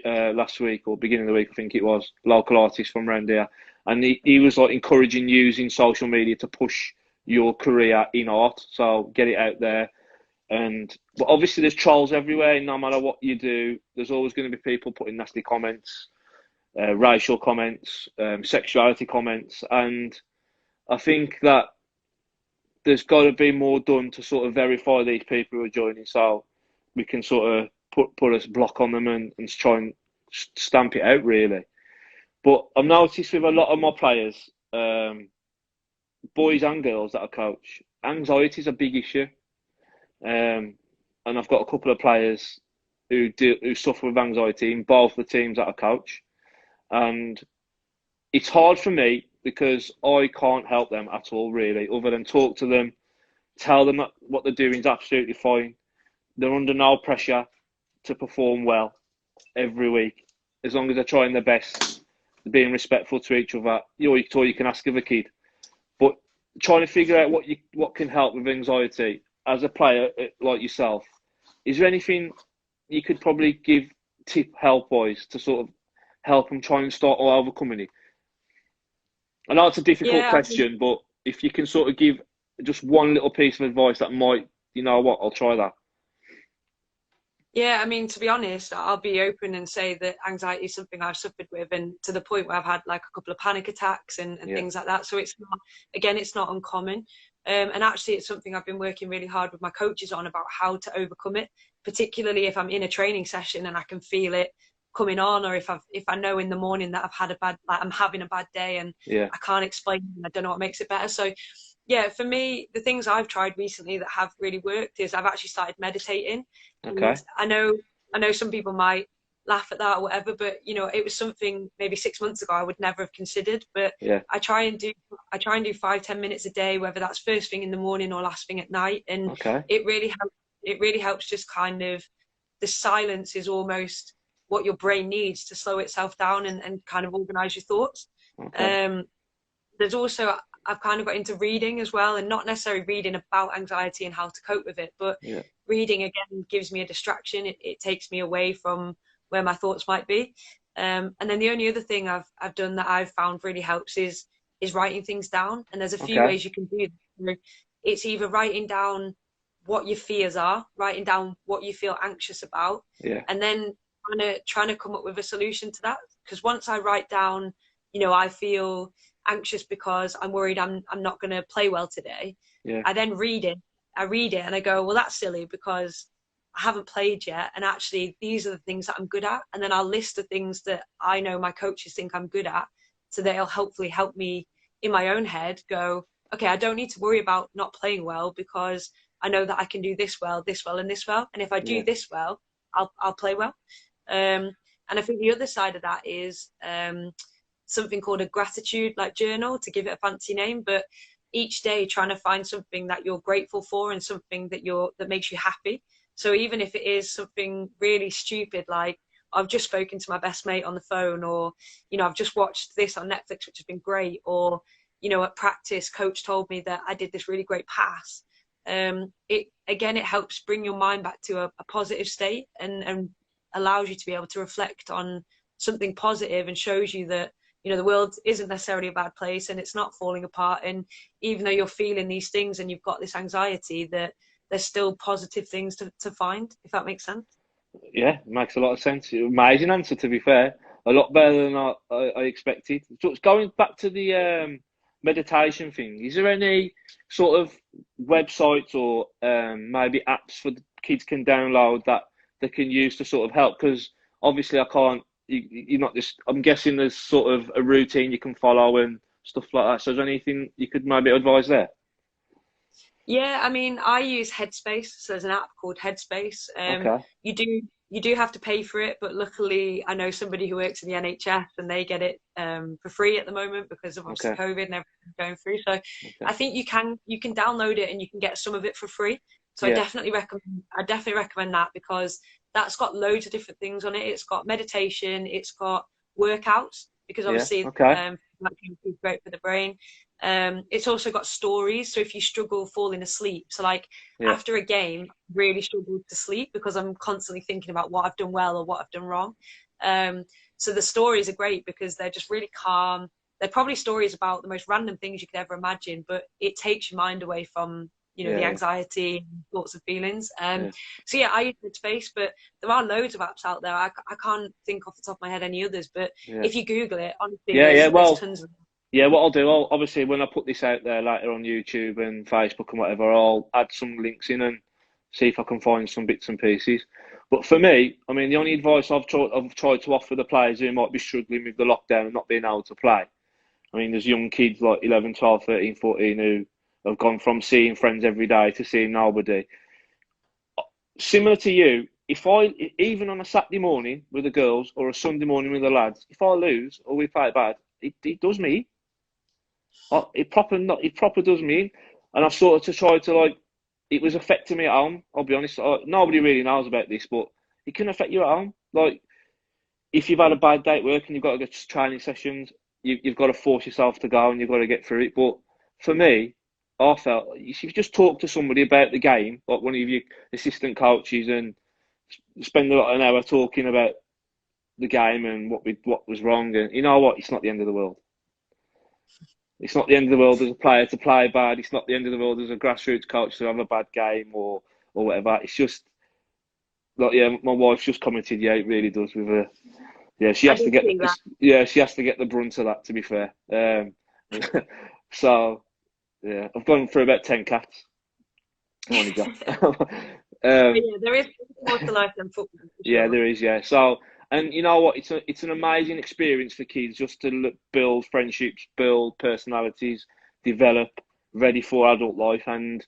last week or beginning of the week, I think it was, local artist from around here, and he was like encouraging using social media to push your career in art. So get it out there. But obviously there's trolls everywhere. No matter what you do, there's always going to be people putting nasty comments, racial comments, sexuality comments, and I think that there's got to be more done to sort of verify these people who are joining, so we can sort of put a block on them and try and stamp it out, really. But I've noticed with a lot of my players, boys and girls that I coach, anxiety is a big issue. And I've got a couple of players who suffer with anxiety in both the teams that I coach, and it's hard for me because I can't help them at all, really, other than talk to them, tell them that what they're doing is absolutely fine. They're under no pressure to perform well every week, as long as they're trying their best, being respectful to each other. It's all you can ask of a kid. But trying to figure out what can help with anxiety as a player like yourself, is there anything you could probably give help-wise to sort of help them try and start overcoming it? I know it's a difficult question, but if you can sort of give just one little piece of advice that might, you know what, I'll try that. Yeah, I mean, to be honest, I'll be open and say that anxiety is something I've suffered with, and to the point where I've had like a couple of panic attacks and things like that. So it's not uncommon. And actually, it's something I've been working really hard with my coaches on, about how to overcome it, particularly if I'm in a training session and I can feel it coming on, or if I know in the morning that I'm having a bad day and I can't explain, and I don't know what makes it better. So yeah, for me, the things I've tried recently that have really worked is I've actually started meditating. Okay. And I know some people might laugh at that or whatever, but you know, it was something maybe 6 months ago I would never have considered. But I try and do 5-10 minutes a day, whether that's first thing in the morning or last thing at night, and it really helps. It really helps. Just kind of, the silence is almost what your brain needs to slow itself down and kind of organize your thoughts. There's also, I've kind of got into reading as well, and not necessarily reading about anxiety and how to cope with it, but reading again gives me a distraction. It takes me away from where my thoughts might be. And then the only other thing I've done that I've found really helps is writing things down. And there's a few ways you can do it. It's either writing down what your fears are, writing down what you feel anxious about, and then trying to come up with a solution to that. Because once I write down, you know, I feel anxious because I'm worried I'm not going to play well today. I then read it and I go, well, that's silly because I haven't played yet, and actually these are the things that I'm good at. And then I'll list the things that I know my coaches think I'm good at, so they'll hopefully help me in my own head go, okay, I don't need to worry about not playing well because I know that I can do this well, and this well, and if I do this well, I'll play well. And I think the other side of that is something called a gratitude journal, to give it a fancy name, but each day trying to find something that you're grateful for and something that makes you happy. So even if it is something really stupid, like I've just spoken to my best mate on the phone, or you know, I've just watched this on Netflix which has been great, or you know, at practice coach told me that I did this really great pass. It helps bring your mind back to a positive state, and allows you to be able to reflect on something positive, and shows you that, you know, the world isn't necessarily a bad place and it's not falling apart. And even though you're feeling these things and you've got this anxiety, that there's still positive things to find, if that makes sense. Yeah, it makes a lot of sense. Amazing answer, to be fair. A lot better than I expected. So it's going back to the meditation thing, is there any sort of websites or maybe apps for the kids can download that they can use to sort of help? Because obviously I can't. You're not just. I'm guessing there's sort of a routine you can follow and stuff like that. So is there anything you could maybe advise there? Yeah, I mean, I use Headspace, so there's an app called Headspace. Okay. You do have to pay for it, but luckily I know somebody who works in the NHS and they get it for free at the moment because of obviously Okay. COVID and everything going through. So Okay. I think you can download it and you can get some of it for free. So Yeah. I definitely recommend that because that's got loads of different things on it. It's got meditation, it's got workouts because Yeah. obviously Okay. that can be great for the brain. It's also got stories. So if you struggle falling asleep, so like Yeah. after a game, I really struggled to sleep because I'm constantly thinking about what I've done well or what I've done wrong. So the stories are great because they're just really calm. They're probably stories about the most random things you could ever imagine, but it takes your mind away from, the Yeah. anxiety, thoughts and feelings. Yeah. So yeah, I use Headspace, but there are loads of apps out there. I can't think off the top of my head any others, but Yeah. if you Google it, honestly, Yeah. Yeah. there's Well. tons of. Yeah, what I'll do, obviously, when I put this out there later on YouTube and Facebook and whatever, I'll add some links in and see if I can find some bits and pieces. But for me, I mean, the only advice I've tried to offer the players who might be struggling with the lockdown and not being able to play. I mean, there's young kids like 11, 12, 13, 14 who have gone from seeing friends every day to seeing nobody. Similar to you, if I, even on a Saturday morning with the girls or a Sunday morning with the lads, if I lose or we play bad, it does me. It proper does me in. And I've sort of to try to like, it was affecting me at home. I'll be honest. Nobody really knows about this, but it can affect you at home. Like if you've had a bad day at work and you've got to go to training sessions, you've got to force yourself to go and you've got to get through it. But for me, I felt if you just talk to somebody about the game, like one of your assistant coaches, and spend an hour talking about the game and what was wrong, and you know what, it's not the end of the world. It's not the end of the world as a player to play bad. It's not the end of the world as a grassroots coach to have a bad game or whatever. It's just like my wife's just commented. Yeah, it really does with her. Yeah, she I has to did get. see that. Yeah, she has to get the brunt of that. To be fair, so yeah, I've gone through about 10 cats. I'm only joking. But um, yeah, there is more to life than football for Yeah, sure. there is. Yeah. So, and you know what? It's an amazing experience for kids just to build friendships, build personalities, develop, ready for adult life. And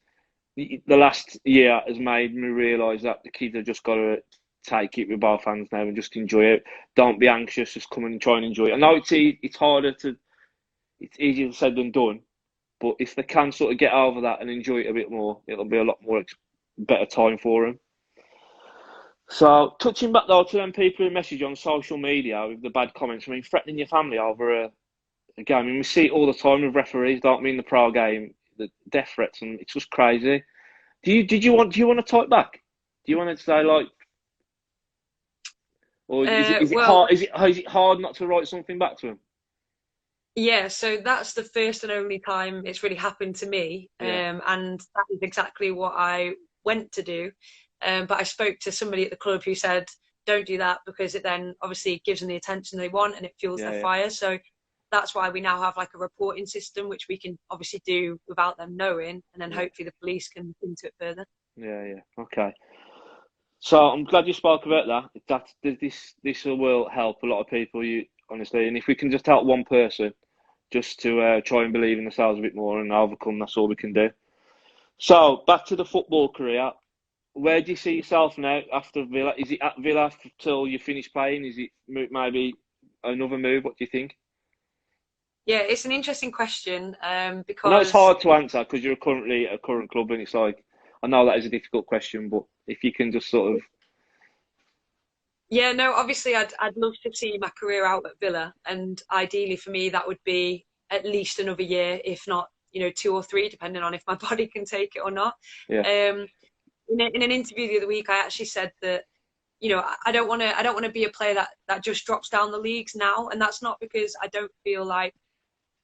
the last year has made me realise that the kids have just got to take it with both hands now and just enjoy it. Don't be anxious. Just come and try and enjoy it. I know it's harder to. It's easier said than done. But if they can sort of get over that and enjoy it a bit more, it'll be a lot more better time for them. So, touching back though to them people who message on social media with the bad comments, I mean, threatening your family over a game. I mean, we see it all the time with referees, don't we, in the pro game, the death threats, and it's just crazy. Do you want to type back? Do you want to say like, or is it Well, hard? Is it hard not to write something back to them? yeah, so that's the first and only time it's really happened to me. Yeah, And that is exactly what I went to do. But I spoke to somebody at the club who said, don't do that because it then obviously gives them the attention they want and it fuels yeah, their yeah, fire. So that's why we now have like a reporting system, which we can obviously do without them knowing. And then yeah, hopefully the police can look into it further. yeah, yeah. Okay. So I'm glad you spoke about that. This will help a lot of people. You honestly, and if we can just help one person, just to try and believe in themselves a bit more and overcome, that's all we can do. So back to the football career. Where do you see yourself now after Villa? Is it at Villa till you finish playing? Is it maybe another move? What do you think? Yeah, it's an interesting question I know it's because hard to answer because you're currently at a current club, and it's like I know that is a difficult question, but if you can just sort of, yeah, no, obviously I'd love to see my career out at Villa, and ideally for me that would be at least another year, if not, two or three, depending on if my body can take it or not. yeah, Um, in an interview the other week, I actually said that I don't want to be a player that just drops down the leagues now, and that's not because I don't feel like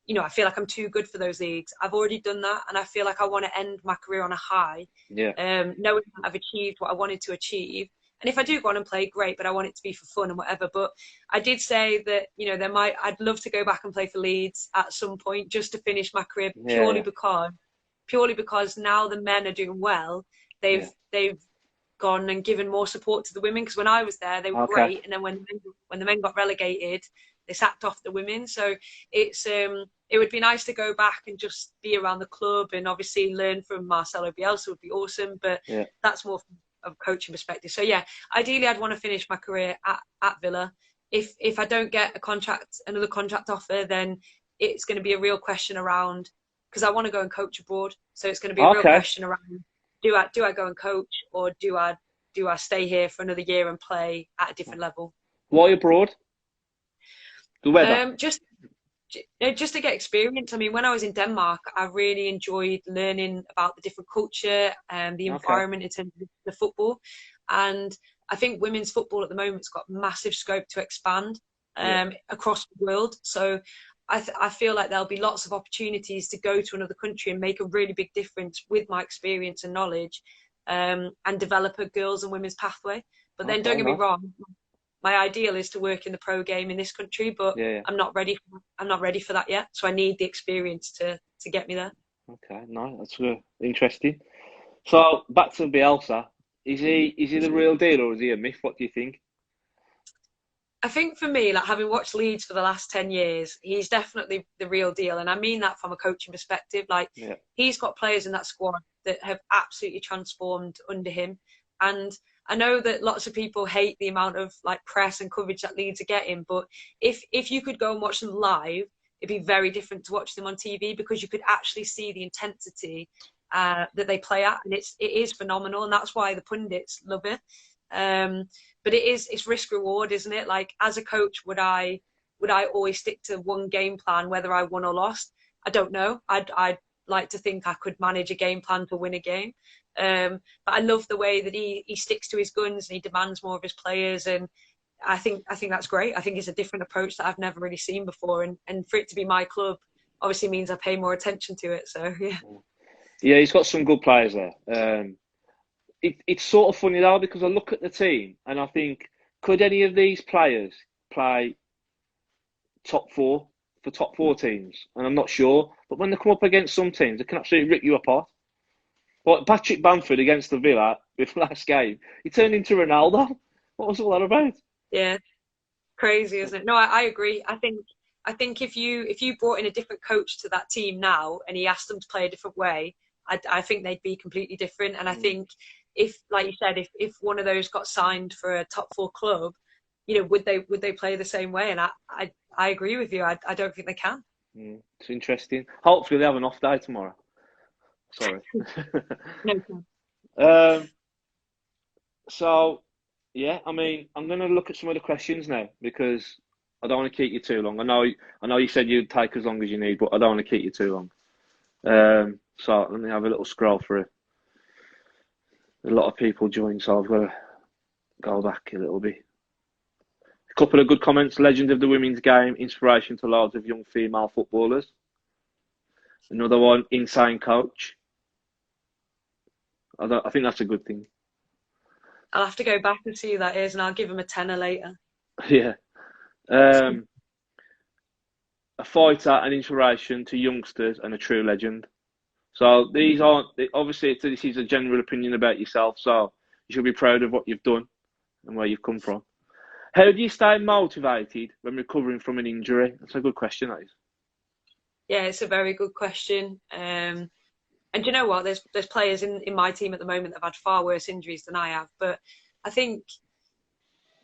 I feel like I'm too good for those leagues. I've already done that, and I feel like I want to end my career on a high, yeah, knowing that I've achieved what I wanted to achieve. And if I do go on and play, great, but I want it to be for fun and whatever. But I did say that, you know, I'd love to go back and play for Leeds at some point just to finish my career, Yeah. purely because now the men are doing well. They've gone and given more support to the women, because when I was there they were great, and then when the men got relegated they sacked off the women. So it would be nice to go back and just be around the club, and obviously learn from Marcelo Bielsa would be awesome, but that's more from a coaching perspective. So yeah, ideally I'd want to finish my career at Villa. If I don't get another contract offer, then it's going to be a real question around, because I want to go and coach abroad, so it's going to be a real question around, do I go and coach, or do I stay here for another year and play at a different level? Why abroad? The weather? Just to get experience. I mean, when I was in Denmark, I really enjoyed learning about the different culture and the environment in terms of the football. And I think women's football at the moment's got massive scope to expand across the world. So I feel like there'll be lots of opportunities to go to another country and make a really big difference with my experience and knowledge, and develop a girls' and women's pathway. But then don't get me wrong, my ideal is to work in the pro game in this country, but I'm not ready for that yet. So I need the experience to get me there. Okay, no, that's interesting. So back to Bielsa. Is he the real deal, or is he a myth? What do you think? I think for me, like having watched Leeds for the last 10 years, he's definitely the real deal. And I mean that from a coaching perspective. Like he's got players in that squad that have absolutely transformed under him. And I know that lots of people hate the amount of like press and coverage that Leeds are getting, but if you could go and watch them live, it'd be very different to watch them on TV, because you could actually see the intensity that they play at, and it is phenomenal, and that's why the pundits love it. But it's risk reward, isn't it? Like as a coach, would I always stick to one game plan whether I won or lost? I don't know. I'd like to think I could manage a game plan to win a game. But I love the way that he sticks to his guns and he demands more of his players, and I think that's great. I think it's a different approach that I've never really seen before, and for it to be my club obviously means I pay more attention to it. So yeah, he's got some good players there. It's sort of funny though, because I look at the team and I think, could any of these players play top four teams? And I'm not sure, but when they come up against some teams, they can absolutely rip you apart. Like Patrick Bamford against the Villa with last game, he turned into Ronaldo. What was all that about? Yeah, crazy, isn't it? No, I agree. I think if you brought in a different coach to that team now and he asked them to play a different way, I think they'd be completely different. And I think if, like you said, if one of those got signed for a top four club, you know, would they play the same way? And I agree with you. I don't think they can. It's interesting. Hopefully they have an off day tomorrow. Sorry. No. So yeah, I mean, I'm going to look at some of the questions now, because I don't want to keep you too long. I know you said you'd take as long as you need, but I don't want to keep you too long. So let me have a little scroll through. A lot of people joined, so I've got to go back a little bit. A couple of good comments. Legend of the women's game, inspiration to loads of young female footballers. Another one, insane coach. I think that's a good thing. I'll have to go back and see who that is, and I'll give him a tenner later. Yeah. A fighter, an inspiration to youngsters, and a true legend. So these aren't, obviously this is a general opinion about yourself, so you should be proud of what you've done and where you've come from. How do you stay motivated when recovering from an injury? That's a good question, that is. Yeah, it's a very good question. And you know what? There's players in my team at the moment that have had far worse injuries than I have. But I think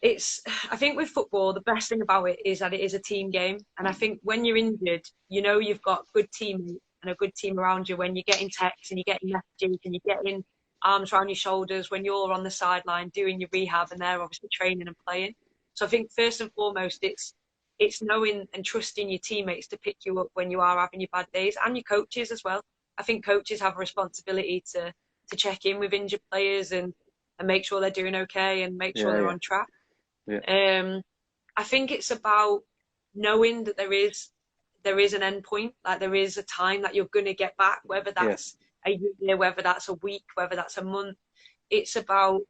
with football, the best thing about it is that it is a team game. And I think when you're injured, you know you've got good teammates and a good team around you when you're getting texts and you're getting messages and you're getting arms around your shoulders when you're on the sideline doing your rehab and they're obviously training and playing. So I think first and foremost, it's knowing and trusting your teammates to pick you up when you are having your bad days, and your coaches as well. I think coaches have a responsibility to check in with injured players and make sure they're doing okay and make sure they're on track. Yeah. I think it's about knowing that there is an end point, like there is a time that you're going to get back, whether that's a year, whether that's a week, whether that's a month. It's about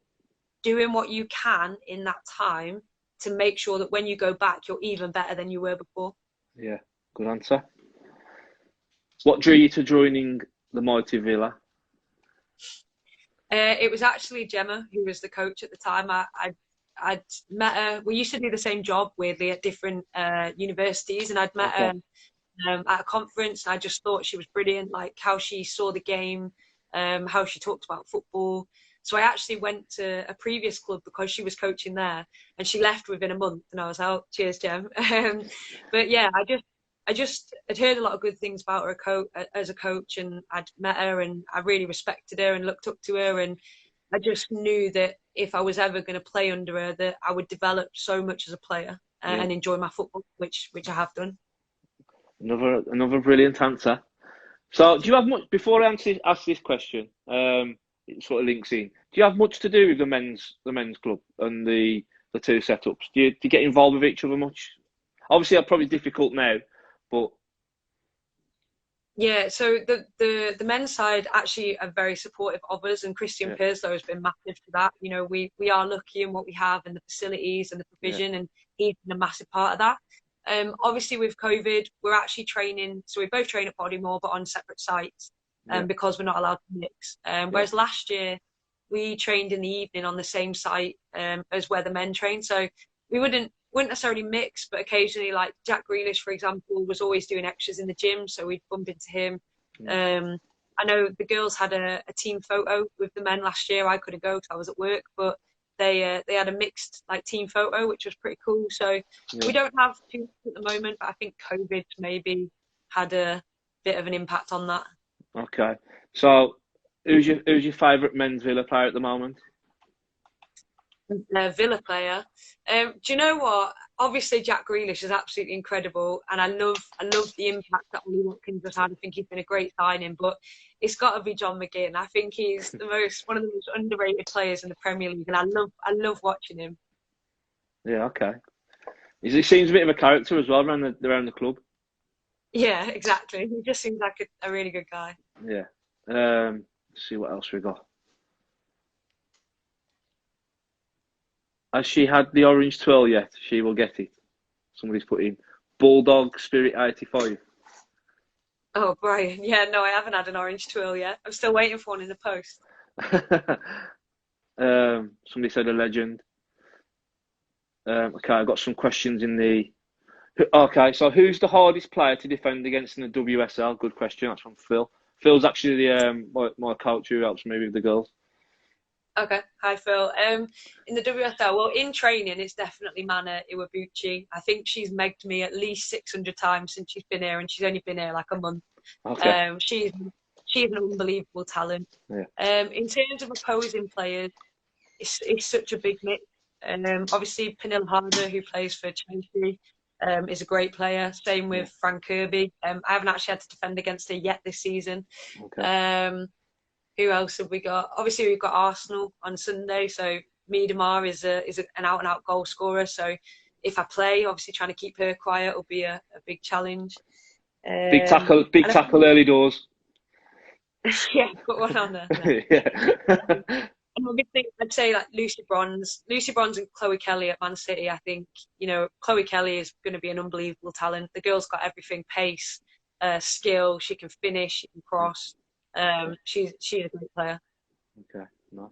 doing what you can in that time to make sure that when you go back, you're even better than you were before. Yeah, good answer. What drew you to joining the mighty Villa? It was actually Gemma who was the coach at the time. I'd met her. We used to do the same job, weirdly, at different universities, and I'd met her at a conference, and I just thought she was brilliant, like how she saw the game, how she talked about football. So I actually went to a previous club because she was coaching there, and she left within a month, and I was out. Cheers, Gem. But yeah, I just had heard a lot of good things about her as a coach, and I'd met her, and I really respected her and looked up to her, and I just knew that if I was ever going to play under her, that I would develop so much as a player and enjoy my football, which I have done. Another brilliant answer. So, do you have much before I ask this question? It sort of links in. Do you have much to do with the men's club and the two setups? Do you get involved with each other much? Obviously, it's probably difficult now, but yeah. So the men's side actually are very supportive of us, and Christian Perslow has been massive for that. You know, we are lucky in what we have and the facilities and the provision, and he's been a massive part of that. Obviously with COVID, we're actually training, so we both train at Bodymore, but on separate sites, because we're not allowed to mix. Whereas last year, we trained in the evening on the same site as where the men train. So we wouldn't necessarily mix, but occasionally, like Jack Grealish, for example, was always doing extras in the gym, so we'd bump into him. I know the girls had a team photo with the men last year. I couldn't go because I was at work, but they had a mixed like team photo, which was pretty cool. So we don't have too much at the moment, but I think COVID maybe had a bit of an impact on that. okay. So, who's your favourite men's Villa player at the moment? Villa player. Do you know what? Obviously, Jack Grealish is absolutely incredible, and I love the impact that Ollie Watkins has had. I think he's been a great signing, but it's got to be John McGinn. I think he's one of the most underrated players in the Premier League, and I love watching him. Yeah, okay. He seems a bit of a character as well around the club. Yeah, exactly. He just seems like a really good guy. Yeah. Let's see what else we got. Has she had the orange twirl yet? She will get it. Somebody's put in Bulldog Spirit 85. Oh, Brian. Yeah, no, I haven't had an orange twirl yet. I'm still waiting for one in the post. Somebody said a legend. Okay, I've got some questions in the. Okay, so who's the hardest player to defend against in the WSL? Good question. That's from Phil. Phil's actually the my coach who helps me with the girls. Okay, hi Phil. In the WSL, well, in training, it's definitely Mana Iwabuchi. I think she's megged me at least 600 times since she's been here, and she's only been here like a month. Okay. She's an unbelievable talent. Yeah. In terms of opposing players, it's such a big mix. Obviously, Pernille Harder, who plays for Chelsea, is a great player. Same with Fran Kirby. I haven't actually had to defend against her yet this season. Okay. Who else have we got? Obviously, we've got Arsenal on Sunday. So Miedemar is an out-and-out goal scorer. So if I play, obviously trying to keep her quiet will be a big challenge. Big tackle early doors. Yeah, put one on there. No. Yeah. And obviously, I'd say like Lucy Bronze and Chloe Kelly at Man City. I think Chloe Kelly is going to be an unbelievable talent. The girl's got everything: pace, skill. She can finish. She can cross. She's a great player. Okay, nice.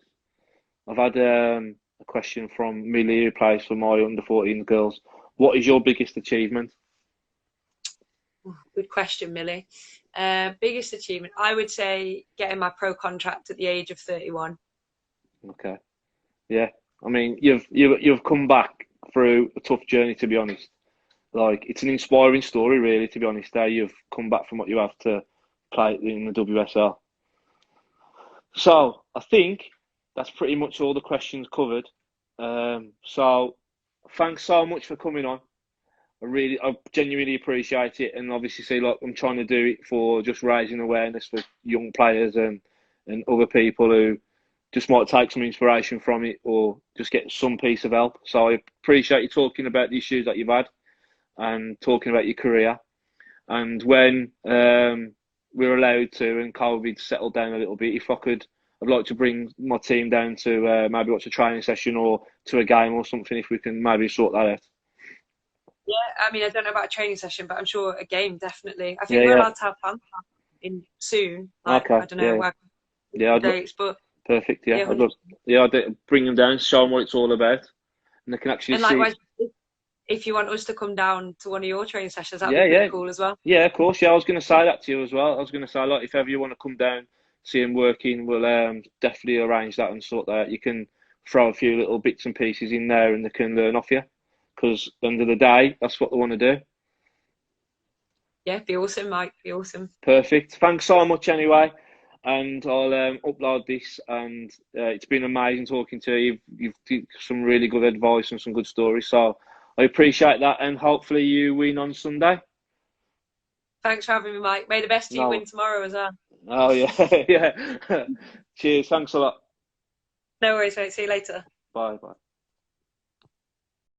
I've had a question from Millie, who plays for my under-14 girls. What is your biggest achievement? Good question, Millie. Biggest achievement, I would say getting my pro contract at the age of 31. Okay. Yeah. I mean, you've come back through a tough journey, to be honest. Like, it's an inspiring story, really, to be honest. You've come back from what you have to play in the WSL. So I think that's pretty much all the questions covered. So thanks so much for coming on. I genuinely appreciate it, and obviously, I'm trying to do it for just raising awareness for young players and other people who just might take some inspiration from it or just get some piece of help. So I appreciate you talking about the issues that you've had and talking about your career. And when we're allowed to and COVID settled down a little bit, if I could I'd like to bring my team down to maybe watch a training session or to a game or something, if we can maybe sort that out. Yeah, I mean, I don't know about a training session, but I'm sure a game, definitely. I Yeah, think we're yeah. allowed to have plans in soon. Like, Okay, I don't know yeah, where yeah. the dates, but Perfect. Yeah, yeah, I'd love. 100%. Yeah, bring them down, show them what it's all about, and they can actually And see. likewise, if you want us to come down to one of your training sessions, that'd Yeah, be pretty yeah, cool as well. yeah. Of course. Yeah, I was going to say that to you as well. I was going to say, like, if ever you want to come down, see him working, we'll definitely arrange that and sort that out. You can throw a few little bits and pieces in there, and they can learn off you. Because at the end of the day, that's what they want to do. Yeah, be awesome, Mike. Be awesome. Perfect. Thanks so much anyway. And I'll upload this. And it's been amazing talking to you. You've given some really good advice and some good stories. So I appreciate that. And hopefully you win on Sunday. Thanks for having me, Mike. May the best team No. win tomorrow as well. Oh, yeah. Yeah. Cheers. Thanks a lot. No worries, mate. See you later. Bye. Bye.